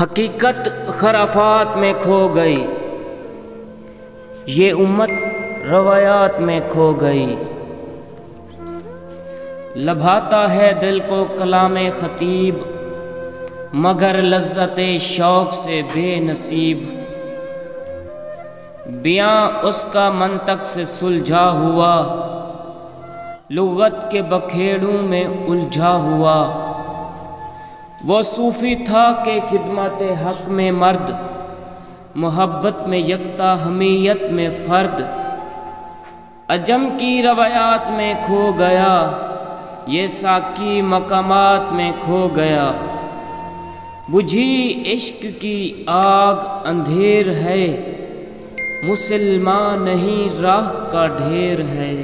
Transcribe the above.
حقیقت خرافات میں کھو گئی، یہ امت روایات میں کھو گئی۔ لبھاتا ہے دل کو کلام خطیب، مگر لذت شوق سے بے نصیب۔ بیاں اس کا منطق سے سلجھا ہوا، لغت کے بکھیڑوں میں الجھا ہوا۔ وہ صوفی تھا کہ خدمت حق میں مرد، محبت میں یکتا حمیت میں فرد۔ عجم کی روایات میں کھو گیا، یہ ساکی مقامات میں کھو گیا۔ بجھی عشق کی آگ اندھیر ہے، مسلمان نہیں راہ کا ڈھیر ہے۔